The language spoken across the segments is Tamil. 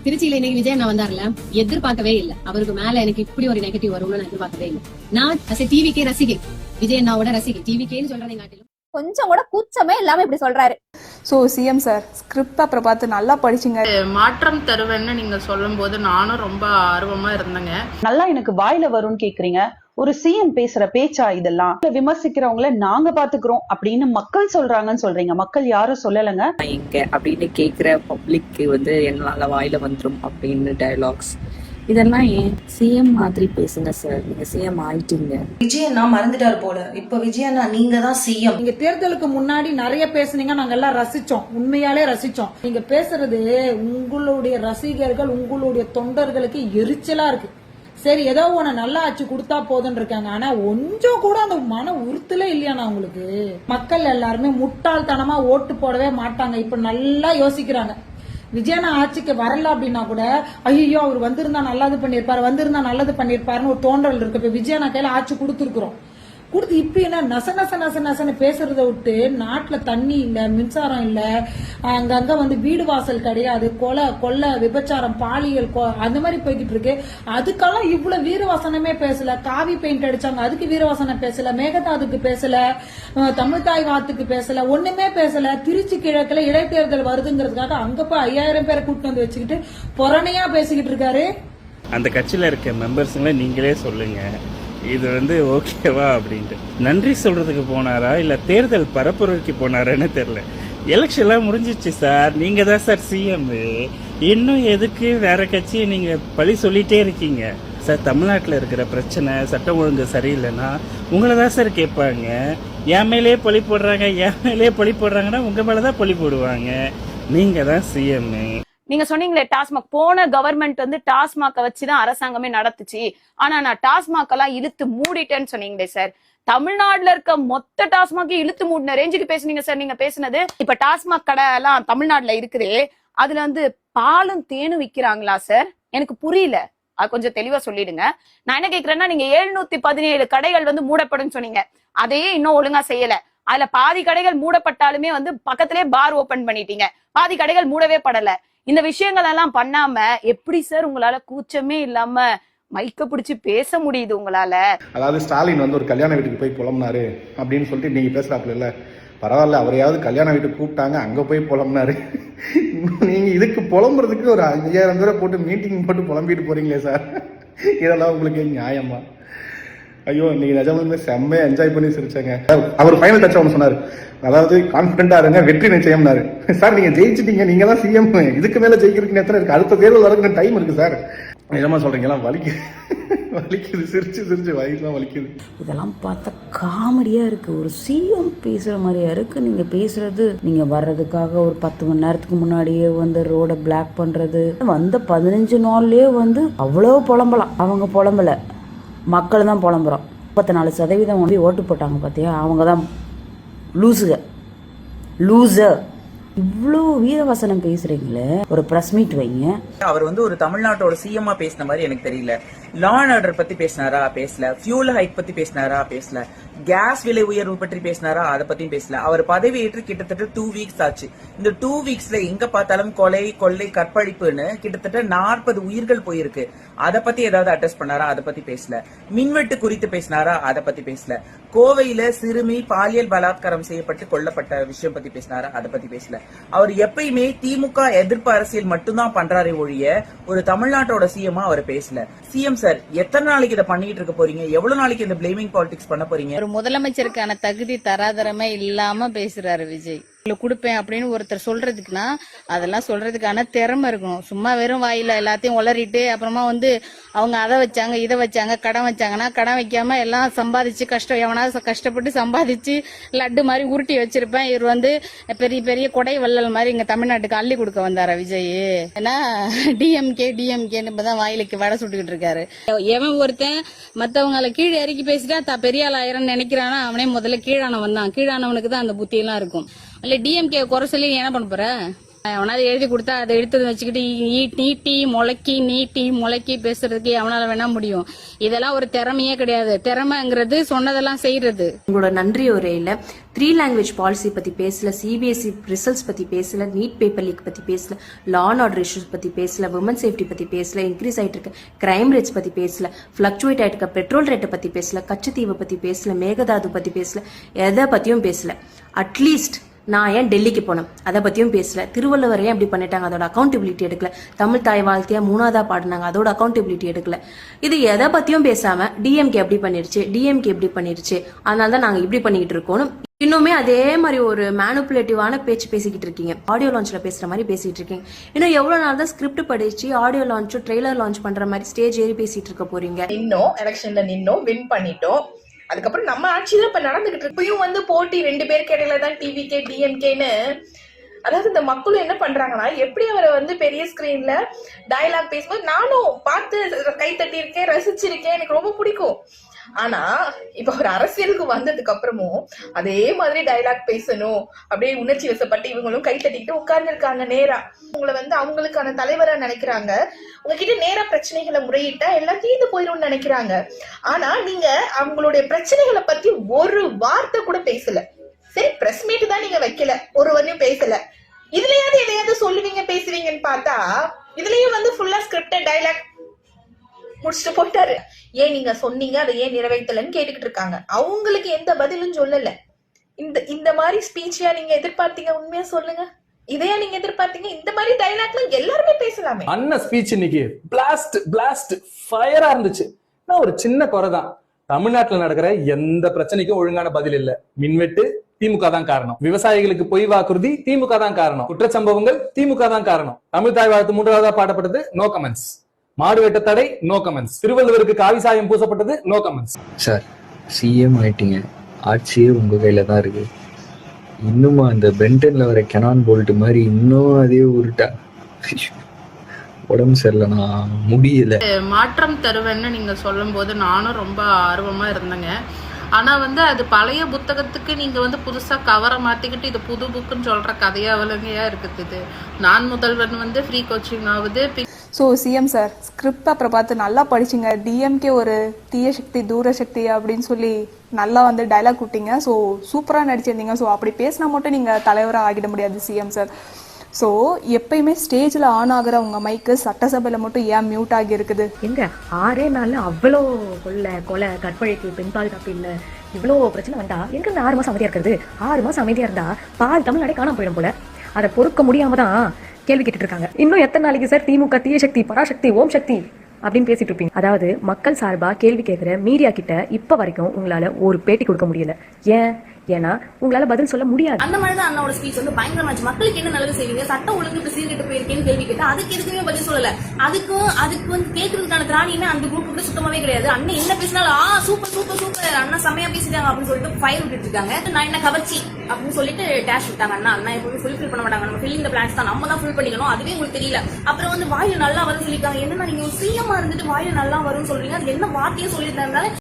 திருச்சியில இன்னைக்கு விஜய் நான் வந்தார்ல, எதிர்பார்க்கவே இல்ல. அவருக்கு மேல எனக்கு இப்படி ஒரு நெகட்டிவ் வரும்னு நான் எதிர்பார்க்கவே இல்லை. நான் டிவிக்கே ரசிகை, விஜய் அண்ணாவோட ரசிகை. டிவிக்கேன்னு சொல்றதை காட்டிலும் கொஞ்சம் கூட கூச்சமே இல்லாம இப்படி சொல்றாரு. ஸோ சிஎம் சார் ஸ்கிரிப்ட் அப்புறம் பார்த்து நல்லா படிச்சுங்க. மாற்றம் தருவேன்னு நீங்க சொல்லும் போது நானும் ரொம்ப ஆர்வமா இருந்தேங்க. நல்லா எனக்கு வாயில வரும்னு கேக்குறீங்க. ஒரு சிஎம் பேசுற பேச்சா இதெல்லாம்? விமர்சிக்கிறவங்கள நாங்க பாத்துக்கிறோம் அப்படின்னு மக்கள் சொல்றாங்கன்னு சொல்றீங்க. மக்கள் யாரும் சொல்லலைங்க. எங்க அப்படின்னு கேக்குற பப்ளிக் என்னால வாயில வந்துரும் அப்படின்னு டயலாக்ஸ் இதெல்லாம் ஏன் சிஎம் மாதிரி பேசுங்க சார். நீங்க சிஎம் ஆயிட்டீங்க. விஜய் அண்ணா மறந்துட்டாரு போல. இப்ப விஜய் அண்ணா நீங்க தான் சிஎம். நீங்க தேர்தலுக்கு முன்னாடி நிறைய பேசுனீங்க, நாங்க எல்லாம் ரசிச்சோம், உண்மையாலே ரசிச்சோம். நீங்க பேசுறது உங்களுடைய ரசிகர்கள், உங்களுடைய தொண்டர்களுக்கு எரிச்சலா இருக்கு. சரி, ஏதோ ஒண்ணு நல்லா ஆச்சு கொடுத்தா போதுன்னு இருக்காங்க. ஆனா கொஞ்சம் கூட அந்த மன உறுத்தலே இல்லையாண்ணா உங்களுக்கு? மக்கள் எல்லாருமே முட்டாள்தனமா ஓட்டு போடவே மாட்டாங்க. இப்ப நல்லா யோசிக்கிறாங்க. விஜயண்ணா ஆட்சிக்கு வரல அப்படின்னா கூட ஐயோ அவர் வந்திருந்தா நல்லது பண்ணிருப்பாருன்னு ஒரு தோன்றல் இருக்கு. இப்ப விஜயண்ணா கையில ஆட்சி கொடுத்துருக்குறோம். கொடுத்து இப்ப என்ன நசன்னு பேசுறத விட்டு, நாட்டுல தண்ணி இல்ல, மின்சாரம் இல்ல, அங்கங்க வீடு வாசல் கிடையாது, கொலை விபச்சாரம், பாலியல் அந்த மாதிரி போய்கிட்டு இருக்கு. அதுக்கெல்லாம் இவ்வளவு வீரவசனமே பேசல. காவி பெயிண்ட் அடிச்சாங்க, அதுக்கு வீரவசனம் பேசல. மேகதாதுக்கு பேசல, தமிழ்தாய் வாத்துக்கு பேசல, ஒண்ணுமே பேசல. திருச்சி கிழக்குல இடைத்தேர்தல் வருதுங்கிறதுக்காக அங்க போய் 5000 பேரை கூட்டு வந்து வச்சுக்கிட்டு புறணையா பேசிக்கிட்டு இருக்காரு. அந்த கட்சியில இருக்க மெம்பர்ஸுங்களை நீங்களே சொல்லுங்க, இது ஓகேவா அப்படின்ட்டு. நன்றி சொல்றதுக்கு போனாரா இல்ல தேர்தல் பரப்புரைக்கு போனாரான்னு தெரியல. எலெக்ஷன்லாம் முடிஞ்சிச்சு சார், நீங்க தான் சார் சிஎம். இன்னும் எதுக்கு வேற கட்சியை நீங்க பழி சொல்லிட்டே இருக்கீங்க சார்? தமிழ்நாட்டில் இருக்கிற பிரச்சனை, சட்டம் ஒழுங்கு சரியில்லைன்னா உங்களை தான் சார் கேட்பாங்க. என் மேலே பழி போடுறாங்கன்னா உங்க மேலதான் பழி போடுவாங்க. நீங்க தான் சிஎம். நீங்க சொன்னீங்களே டாஸ்மாக், போன கவர்மெண்ட் டாஸ்மாக வச்சுதான் அரசாங்கமே நடத்துச்சு. ஆனா நான் டாஸ்மாக் எல்லாம் இழுத்து மூடிட்டேன்னு சொன்னீங்களே சார். தமிழ்நாடுல இருக்க மொத்த டாஸ்மாக் இழுத்து மூடின ரேஞ்சுக்கு பேசுனீங்க சார் நீங்க பேசுனது. இப்ப டாஸ்மாக் கடை எல்லாம் தமிழ்நாடுல இருக்குதே, அதுல பாலும் தேனும் விக்கிறாங்களா சார்? எனக்கு புரியல, அது கொஞ்சம் தெளிவா சொல்லிடுங்க. நான் என்ன கேக்குறேன்னா, நீங்க 717 கடைகள் மூடப்படும் சொன்னீங்க, அதையே இன்னும் ஒழுங்கா செய்யல. அதுல பாதி கடைகள் மூடப்பட்டாலுமே பக்கத்திலே பார் ஓபன் பண்ணிட்டீங்க, பாதி கடைகள் மூடவே படல. இந்த விஷயங்கள் எல்லாம் பண்ணாம எப்படி சார் உங்களால கூச்சமே இல்லாம மைக்க பிடிச்சு பேச முடியுது உங்களால? அதாவது ஸ்டாலின் ஒரு கல்யாண வீட்டுக்கு போய் புலம்புனாரு அப்படின்னு சொல்லிட்டு நீங்க பேசுறாப்புல இல்ல, பரவாயில்ல, அவரையாவது கல்யாண வீட்டுக்கு கூப்பிட்டாங்க, அங்க போய் புலம்புனாரு. நீங்க இதுக்கு புலம்புறதுக்கு ஒரு 5000 பேரை போட்டு மீட்டிங் போட்டு புலம்பிட்டு போறீங்களே சார், இதெல்லாம் உங்களுக்கு நியாயமா? ஐயோ, நீங்க நிஜமாலுமே செம்மையா என்ஜாய் பண்ணி சிரிச்சாங்க. அவர் ஃபைனல் டச் ஒன்று சொன்னாரு, அதாவது கான்பிடண்டா இருங்க, வெற்றி நிச்சயம்னாரு. சார் நீங்க ஜெயிச்சிட்டீங்க, நீங்க தான் சிஎம். இதுக்கு மேல ஜெயிக்கிறதுக்கு எத்தனை இருக்கு? அடுத்த தேர்தல் வரதுக்கு டைம் இருக்கு சார். நிஜமா சொல்றீங்க, எல்லாம் வலிக்குது, சிரிச்சு வயிற்றுலாம் வலிக்குது. இதெல்லாம் பார்த்தா காமெடியா இருக்கு. ஒரு சிஎம் பேசுற மாதிரியா இருக்கு. நீங்க பேசுறது, நீங்க வர்றதுக்காக ஒரு 10 மணி நேரத்துக்கு முன்னாடியே ரோட பிளாக் பண்றது, 15 நாள்லயே அவ்வளவு புலம்பலாம். அவங்க புலம்பல, மக்கள் தான் புலம்புறோம். 34% ஓட்டு போட்டாங்க பார்த்தியா, அவங்க தான் லூசர். இவ்வளோ வீரவசனம் பேசுறீங்களே, ஒரு பிரஸ் மீட் வைங்க. அவர் ஒரு தமிழ்நாட்டோட சிஎம்மா பேசின மாதிரி எனக்கு தெரியல. லா அண்ட் ஆர்டர் பத்தி பேசினாரா? பேசல. ஃபியூல் ஹைக் பத்தி பேசினாரா? பேசல. கேஸ் விலை உயர்வு பற்றி பேசினாரா? அதை பத்தியும் பேசல. அவர் பதவி ஏற்று கிட்டத்தட்ட 2 வீக்ஸ் ஆச்சு. இந்த 2 வீக்ஸ்ல எங்க பார்த்தாலும் கொள்ளை, கற்பழிப்புன்னு கிட்டத்தட்ட 40 உயிர்கள் போயிருக்கு. அதை பத்தி ஏதாவது அட்ரஸ் பண்ணாரா? அதை பத்தி பேசல. மின்வெட்டு குறித்து பேசினாரா? அதை பத்தி பேசல. கோவையில சிறுமி பாலியல் பலாத்காரம் செய்யப்பட்டு கொல்லப்பட்ட விஷயம் பத்தி பேசினாரா? அதை பத்தி பேசல. அவர் எப்பயுமே திமுக எதிர்ப்பு அரசியல் மட்டும்தான் பண்றாரே ஒழிய ஒரு தமிழ்நாட்டோட சிஎம்மா அவர் பேசல. சிஎம் சார், எத்தனை நாளைக்கு இதை பண்ணிட்டு இருக்க போறீங்க? எவ்வளவு நாளைக்கு இந்த பிளேமிங் பாலிடிக்ஸ் பண்ண போறீங்க? ஒரு முதலமைச்சருக்கான தகுதி தராதரமே இல்லாம பேசுறாரு விஜய். கொடுப்பேன் அப்படின்னு ஒருத்தர் சொல்றதுக்குன்னா அதெல்லாம் சொல்றதுக்கான திறமை இருக்கணும். சும்மா வெறும் வாயில எல்லாத்தையும் உளறிட்டு அப்புறமா அவங்க அதை வச்சாங்க, இதை வச்சாங்க, கடன் வச்சாங்கன்னா கடன் வைக்காம எல்லாம் சம்பாதிச்சு எவனாவது கஷ்டப்பட்டு சம்பாதிச்சு லட்டு மாதிரி உருட்டி வச்சிருப்பேன். இவர் பெரிய பெரிய கொடை வள்ளல் மாதிரி இங்க தமிழ்நாட்டுக்கு அள்ளி கொடுக்க வந்தாரா விஜய்? ஏன்னா டிஎம்கேன்னு தான் வாயிலுக்கு வடை சுட்டுக்கிட்டு இருக்காரு. எவன் ஒருத்தன் மத்தவங்களை கீழே இறக்கி பேசிட்டா பெரிய ஆள் ஆயிரம் நினைக்கிறானா, அவனே முதல்ல கீழானவன் தான். கீழானவனுக்கு தான் அந்த புத்தி எல்லாம் இருக்கும். இல்ல டிஎம்கே குறை சொல்லி என்ன பண்ண போற? அவனால எழுதி கொடுத்தா அதை எடுத்து வச்சுக்கிட்டு நீட்டி முளைக்கி பேசுறதுக்கு அவனால வேணா முடியும். இதெல்லாம் ஒரு திறமையே கிடையாது. திறமைங்கிறது சொன்னதெல்லாம் செய்யறது. உங்களோட நன்றி உரையில 3 லாங்குவேஜ் பாலிசி பத்தி பேசல, சிபிஎஸ்இ ரிசல்ட்ஸ் பத்தி பேசல, நீட் பேப்பர் லீக் பத்தி பேசல, லா அண்ட் ஆர்டர் இஷ்யூஸ் பத்தி பேசல, விமன் சேஃப்டி பத்தி பேசல, இன்க்ரீஸ் ஆயிட்டு இருக்க கிரைம் ரேட்ஸ் பத்தி பேசல, பிளக்சுவேட் ஆயிட்டு இருக்க பெட்ரோல் ரேட்டை பத்தி பேசல, கச்சத்தீவை பத்தி பேசல, மேகதாது பத்தி பேசல, எதை பத்தியும் பேசல. அட்லீஸ்ட் நான் ஏன் டெல்லிக்கு போனேன் அதை பத்தியும் பேசல. திருவள்ளுவர் ஏன் அப்படி பண்ணிட்டாங்க அதோட அக்கௌண்டபிலிட்டி எடுக்கல. தமிழ் தாய் வாழ்க்கையா 3ஆவதா பாடினாங்க அதோட அக்கௌண்டபிலிட்டி எடுக்கல. இது எதை பத்தியும் பேசாம டிஎம்கே எப்படி பண்ணிருச்சு அதனால தான் நாங்க இப்படி பண்ணிக்கிட்டு இருக்கோம். இன்னுமே அதே மாதிரி ஒரு மேனுப்புலேட்டிவான பேச்சு பேசிக்கிட்டு இருக்கீங்க. ஆடியோ லான்ச்ல பேசுற மாதிரி பேசிட்டு இருக்கீங்க. இன்னும் எவ்வளவு நாள் தான் ஸ்கிரிப்ட் படிச்சு ஆடியோ லான்ச் ட்ரெய்லர் லான்ச் பண்ற மாதிரி ஸ்டேஜ் ஏறி பேசிட்டு இருக்க போறீங்க? இன்னும் எலெக்ஷன்ல வின் பண்ணிட்டோம். அதுக்கப்புறம் நம்ம ஆட்சி தான் இப்ப நடந்துகிட்டு இருக்கு. இப்பயும் போட்டி 2 பேருக்கு இடையில தான் டிவிகே டிஎம்கேன்னு. அதாவது இந்த மக்களும் என்ன பண்றாங்கன்னா, எப்படி அவரை பெரிய ஸ்கிரீன்ல டயலாக் பேசும்போது நானும் பார்த்து கை தட்டி இருக்கேன், ரசிச்சிருக்கேன், எனக்கு ரொம்ப பிடிக்கும். ஆனா இப்ப ஒரு அரசியலுக்கு வந்ததுக்கு அப்புறமும் அதே மாதிரி டயலாக் பேசணும் அப்படியே உணர்ச்சி வசப்பட்டு இவங்களும் கை தட்டிக்கிட்டு உட்கார்ந்து இருக்காங்க. நேரா உங்களை அவங்களுக்கான தலைவரா நினைக்கிறாங்க. உங்ககிட்ட நேரா பிரச்சனைகளை முறையிட்டா எல்லாம் தீர்ந்து போயிடும்னு நினைக்கிறாங்க. ஆனா நீங்க அவங்களுடைய பிரச்சனைகளை பத்தி ஒரு வார்த்தை கூட பேசல. சரி, பிரஸ் மீட் தான் நீங்க வைக்கல, ஒரு வரையும் பேசல. இதுலயாவது எதையாவது சொல்லுவீங்க பேசுவீங்கன்னு பார்த்தா இதுலயும் ஃபுல்லா ஸ்கிரிப்டட் டயலாக் முடிச்சுட்டு போயிட்டாரு. ஏன் நீங்க சொன்னீங்க அதை ஏன் நிறைவேற்றலன்னு கேட்டுக்கிட்டு இருக்காங்க. அவங்களுக்கு எந்த பதிலும் சொல்லல. இந்த மாதிரி ஸ்பீச்சியா நீங்க எதிர்பார்த்தீங்க? உண்மையா சொல்லுங்க, இதையா நீங்க எதிர்பார்த்தீங்க? இந்த மாதிரி டைலாக்லாம் எல்லாருமே பேசலாமே. அண்ணன் ஸ்பீச் இன்னைக்கு பிளாஸ்ட் ஃபயரா இருந்துச்சு. ஒரு சின்ன குறைதான், தமிழ்நாட்டுல நடக்கிற எந்த பிரச்சனைக்கும் ஒழுங்கான பதில் இல்ல. மின்வெட்டு திமுக தான் காரணம், விவசாயிகளுக்கு பொய் வாக்குறுதி திமுக தான் காரணம், குற்றச்சம்பவங்கள் திமுக தான் காரணம், தமிழ் தாய் வாழ்த்து 3ஆவதா பாடப்பட்டது நோ கமெண்ட்ஸ், மாடு வெட்ட தடை நோ கமெண்ட்ஸ், திருவள்ளுவருக்கு காவி சாயம் பூசப்பட்டது நோ கமெண்ட்ஸ். சார், சிஎம் ஆயிட்டீங்க, ஆட்சியே உங்க கையில தான் இருக்கு. இன்னுமா அந்த பென்டன்ல வர கெனான் போல்ட் மாதிரி இன்னும் அதே உருட்டா? உடம்பு சரியில்லைனா முடியல. மாற்றம் தருவேன்னு நீங்க சொல்லும் போது நானும் ரொம்ப ஆர்வமா இருந்தேங்க. ஆனா அது பழைய புத்தகத்துக்கு நீங்க புதுசா கவரை மாத்திக்கிட்டு இது புது புக்குன்னு சொல்ற கதையா அவலங்கையா இருக்குது. நான் முதல்வன் ஃப்ரீ கோச்சிங் ஆகுது. ஸோ சிஎம் சார், ஸ்கிரிப்ட் அப்புறம் பார்த்து நல்லா படிச்சிங்க. டிஎம்கே ஒரு தீய சக்தி தூர சக்தி அப்படின்னு சொல்லி நல்லா டைலாக் விட்டீங்க. ஸோ சூப்பராக நடிச்சிருந்தீங்க. ஸோ அப்படி பேசினா மட்டும் நீங்கள் தலைவராக ஆகிட முடியாது சிஎம் சார். ஸோ எப்பயுமே ஸ்டேஜில் ஆன் ஆகிற உங்கள் மைக்கு சட்டசபையில் மட்டும் ஏன் மியூட் ஆகி இருக்குது? எங்க 6 நாள்ல அவ்வளோ கொலை கற்பழிப்பு பெண் பாதுகாப்பு இல்லை இவ்வளோ பிரச்சனை வந்தா எங்க 6 மாசம் அமைதியா இருக்கிறது? 6 மாசம் அமைதியா இருந்தா பால் தமிழ்நாடே காணாம போயிடும் போல. அதை பொறுக்க முடியாம தான் கேள்வி கேட்டுட்டு இருக்காங்க. இன்னும் எத்தனை நாளைக்கு சார் திமுக தீய சக்தி பராசக்தி ஓம் சக்தி அப்படின்னு பேசிட்டு இருப்பீங்க? அதாவது மக்கள் சார்பா கேள்வி கேட்கிற மீடியா கிட்ட இப்ப வரைக்கும் உங்களால ஒரு பேட்டி கொடுக்க முடியல. ஏன்னா உங்களால பதில் சொல்ல முடியாது. அந்த மாதிரிதான் அண்ணாவோட ஸ்பீச் பயங்கரமாச்சு. மக்களுக்கு என்ன நல்லது செய்வீங்க, சட்டம் ஒழுங்கு சீர்கிட்டு போயிருக்கேன்னு கேள்வி கேட்டா அதுக்கு எதுக்குமே பதில் சொல்லல. அதுக்கு கேட்கறதுக்கான திராணியுமே அந்த குரூப் சுத்தமாவே கிடையாது. அண்ணன் என்ன பேசினாலும் சூப்பர் அண்ணா செமையா பேசிட்டாங்க அப்படின்னு சொல்லிட்டு ஃபயர் விட்டுட்டு இருக்காங்க. நான் என்ன கவர்ச்சி அப்படின்னு சொல்லிட்டு டேஷ் விட்டாங்க. அண்ணா எப்பவுமே ஃபுல் பண்ண மாட்டாங்க. நம்ம ஃபில்லிங் பிளான்ஸ் தான் நம்ம தான் ஃபுல் பண்ணிக்கணும். அதுவே உங்களுக்கு தெரியல. அப்புறம் வாயில நல்லா வரும்னு சொல்லிருக்காங்க. என்னன்னா நீங்க சிஎம்மா இருந்துட்டு வாயில நல்லா வரும்னு சொல்றீங்க. அது என்ன வார்த்தையே சொல்லியிருந்தாங்க.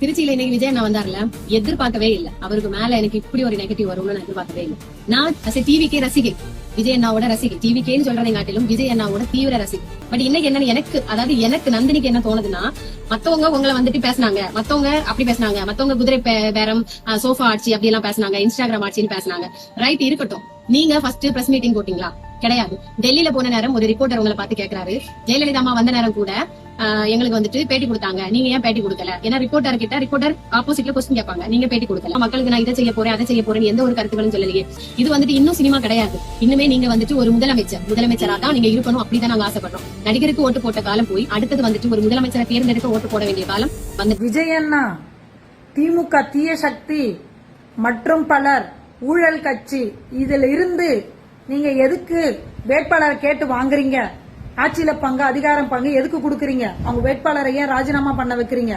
திருச்சியில இன்னைக்கு விஜய் நான் வந்தார்ல, எதிர்பார்க்கவே இல்ல. அவருக்கு மேல எனக்கு இப்படி ஒரு நெகட்டிவ் வரும்னு நான் எதிர்பார்க்கவே இல்லை. நான் டிவிக்கே ரசிகை, விஜய் அண்ணாவோட ரசிகை. டிவிக்கேன்னு சொல்றதை காட்டிலும் விஜய் அண்ணாவோட தீவிர ரசிகை. பட் இன்னைக்கு என்னன்னு எனக்கு நந்தினிக்கு என்ன தோணுதுன்னா, மத்தவங்க உங்களை பேசினாங்க, மத்தவங்க அப்படி பேசினாங்க, மத்தவங்க குதிரை பேரம் சோஃபா ஆட்சி அப்படி எல்லாம் பேசினாங்க, இன்ஸ்டாகிராம் ஆட்சின்னு பேசினாங்க. ரைட், இருக்கட்டும். நீங்க ஃபர்ஸ்ட் பிரஸ் மீட்டிங் போட்டீங்களா? கிடையாது. டெல்லியில போன நேரம் ஒரு ரிப்போர்ட்டர் உங்களை பார்த்து கேட்கிறாரு, ஜெயலலிதா அம்மா வந்த நேரம் கூட எங்களுக்கு பேட்டி கொடுத்தாங்க, நீங்க ஏன் பேட்டி கொடுக்கல? ஏன்னா ரிப்போர்ட்டர் ஆப்போசிட்ல கொஸ்டின் கேட்பாங்க, நீங்க பேட்டி கொடுக்கல. மக்களுக்கு நான் இதை செய்ய போறேன் அதை செய்ய போறேன் எந்த ஒரு கருத்துக்களும் சொல்லலையே. இது இன்னும் சினிமா கிடையாது. இன்னுமே நீங்க ஒரு முதலமைச்சரா தான் நீங்க இருக்கணும். அப்படிதான் நாங்க ஆசைப்படுறோம். நடிகருக்கு ஓட்டு போட்ட காலம் போய் அடுத்தது ஒரு முதலமைச்சரை தேர்ந்தெடுக்க ஓட்டு போட வேண்டிய காலம் வந்து. விஜய் அண்ணா திமுக தீய சக்தி மற்றும் பலர் ஊழல் கட்சி, இதுல இருந்து நீங்க எதுக்கு வேட்பாளர் கேட்டு வாங்குறீங்க? ஆட்சியில பங்கு அதிகாரம் பங்கு எதுக்கு கொடுக்குறீங்க? அவங்க வேட்பாளரை ஏன் ராஜினாமா பண்ண வைக்கிறீங்க?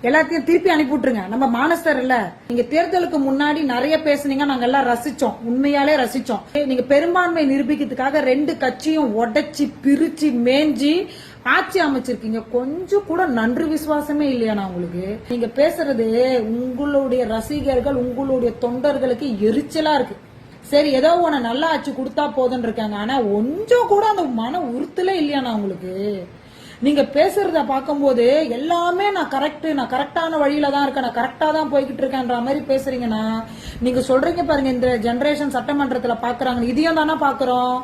எல்லாத்தையும் திருப்பி அனுப்பிவிட்டுருங்க. நம்ம மானஸ்தர் இல்ல. நீங்க தேர்தலுக்கு முன்னாடி நிறைய பேசுனீங்க, நாங்க எல்லாம் ரசிச்சோம், உண்மையாலே ரசிச்சோம். நீங்க பெரும்பான்மை நிரூபிக்கிறதுக்காக 2 கட்சியும் உடைச்சி பிரிச்சு மேஞ்சி ஆட்சி அமைச்சிருக்கீங்க. கொஞ்சம் கூட நன்றி விசுவாசமே இல்லையா உங்களுக்கு? நீங்க பேசுறது உங்களுடைய ரசிகர்கள் உங்களுடைய தொண்டர்களுக்கு எரிச்சலா இருக்கு. சரி ஏதோ உன நல்லா ஆச்சு கொடுத்தா போதுன்னு இருக்காங்க. ஆனா கொஞ்சம் கூட அந்த மன உறுத்தலே இல்லையாண்ணா உங்களுக்கு? நீங்க பேசுறத பார்க்கும்போது எல்லாமே நான் கரெக்டான வழியில தான் இருக்கேன், நான் கரெக்டா தான் போய்கிட்டு இருக்கேன்ற மாதிரி பேசுறீங்கன்னா, நீங்க சொல்றீங்க பாருங்க இந்த ஜெனரேஷன் சட்டமன்றத்துல பாக்குறாங்க, இதையும் தானே பாக்குறோம்.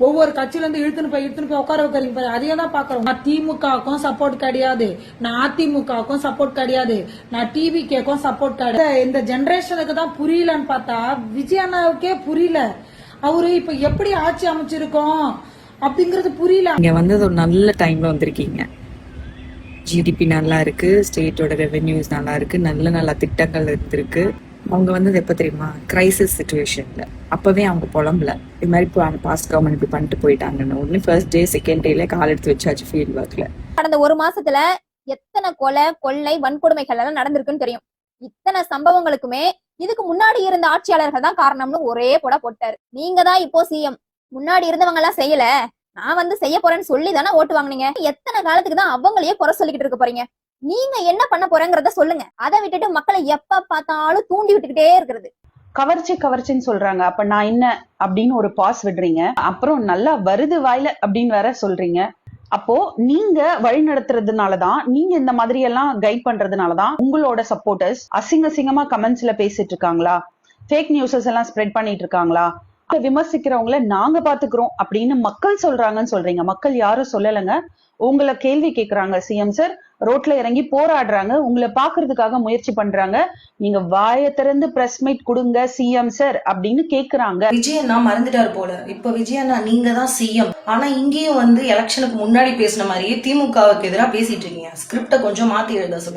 ஒவ்வொரு கட்சியில இருந்து இழுத்துன்னு போய் உட்கார வைக்கிறீங்க பாரு, அதையும் தான் பாக்குறோம். நான் திமுகவுக்கும் சப்போர்ட் கிடையாது, நான் அதிமுகவுக்கும் சப்போர்ட் கிடையாது, நான் டிவிகேக்கும் சப்போர்ட் கிடையாது. இந்த ஜெனரேஷனுக்கு தான் புரியலன்னு பார்த்தா விஜய் அண்ணாவுக்கே புரியல. அவரு இப்ப எப்படி ஆட்சி அமைச்சிருக்கோம் அப்படிங்கறது புரியல. இங்க வந்தது ஒரு நல்ல டைம்ல வந்திருக்கீங்க. ஜிடிபி நல்லா இருக்கு, ஸ்டேட்டோட ரெவென்யூஸ் நல்லா இருக்கு, நல்ல திட்டங்கள் இருக்கு. அவங்க வந்தது எப்ப தெரியுமா? கிரைசிஸ் சிச்சுவேஷன்ல. அப்பவே அவங்க புலம்பல இது மாதிரி பாஸ்ட் கவர்மெண்ட் இப்படி பண்ணிட்டு போயிட்டாங்கன்னு. ஒன்னு ஃபர்ஸ்ட் டே செகண்ட் டேல கால் எடுத்து வச்சாச்சு ஃபீல்ட் ஒர்க்ல. கடந்த ஒரு மாசத்துல எத்தனை கொலை கொள்ளை வன்கொடுமைகள் எல்லாம் நடந்திருக்குன்னு தெரியும். இத்தனை சம்பவங்களுக்குமே இதுக்கு முன்னாடி இருந்த ஆட்சியாளர்கள் தான் காரணம்னு ஒரே போட்டாரு. நீங்க தான் இப்போ சிஎம், முன்னாடி இருந்தவங்க எல்லாம் செய்யல, நான் வந்து செய்ய போறேன்னு சொல்லி தானே ஓட்டு வாங்குனீங்க. எத்தனை காலத்துக்கு தான் அவங்களையே குறை சொல்லிக்கிட்டு இருக்க போறீங்க? நீங்க என்ன பண்ண போறேங்கிறத சொல்லுங்க. அதை விட்டுட்டு மக்களை எப்ப பார்த்தாலும் தூண்டி விட்டுக்கிட்டே இருக்கிறது. கவர்ச்சின்னு சொல்றாங்க. அப்ப நான் என்ன அப்படின்னு ஒரு பாஸ் விடுறீங்க. அப்புறம் நல்லா வருது வாயில அப்படின்னு வேற சொல்றீங்க. அப்போ நீங்க வழி நடத்துறதுனாலதான், நீங்க இந்த மாதிரி எல்லாம் கைட் பண்றதுனாலதான் உங்களோட சப்போர்ட்டர்ஸ் அசிங்கமா கமெண்ட்ஸ்ல பேசிட்டு இருக்காங்களா? ஃபேக் நியூஸஸ் எல்லாம் ஸ்ப்ரெட் பண்ணிட்டு இருக்காங்களா? விமர்சிக்கிறவங்கள நாங்க பாத்துக்கிறோம் அப்படின்னு மக்கள் சொல்றாங்கன்னு சொல்றீங்க. மக்கள் யாரும் சொல்லலைங்க, உங்களை கேள்வி கேக்குறாங்க. சிஎம் சார் ரோட்ல இறங்கி போராடுறாங்க, உங்களை பாக்குறதுக்காக முயற்சி பண்றாங்க. நீங்க வாயை திறந்து பிரஸ் மீட் கொடுங்க சிஎம் சார் அப்படின்னு கேக்குறாங்க. விஜயண்ணா மறந்துட்டாரு போல. இப்ப விஜயண்ணா நீங்க தான் சிஎம், ஆனா இங்கேயும் வந்து எலெக்ஷனுக்கு முன்னாடி பேசின மாதிரியே திமுகவுக்கு எதிராக பேசிட்டு இருக்கீங்க. ஸ்கிரிப்ட கொஞ்சம் மாத்தி எழுத சொல்லுங்க.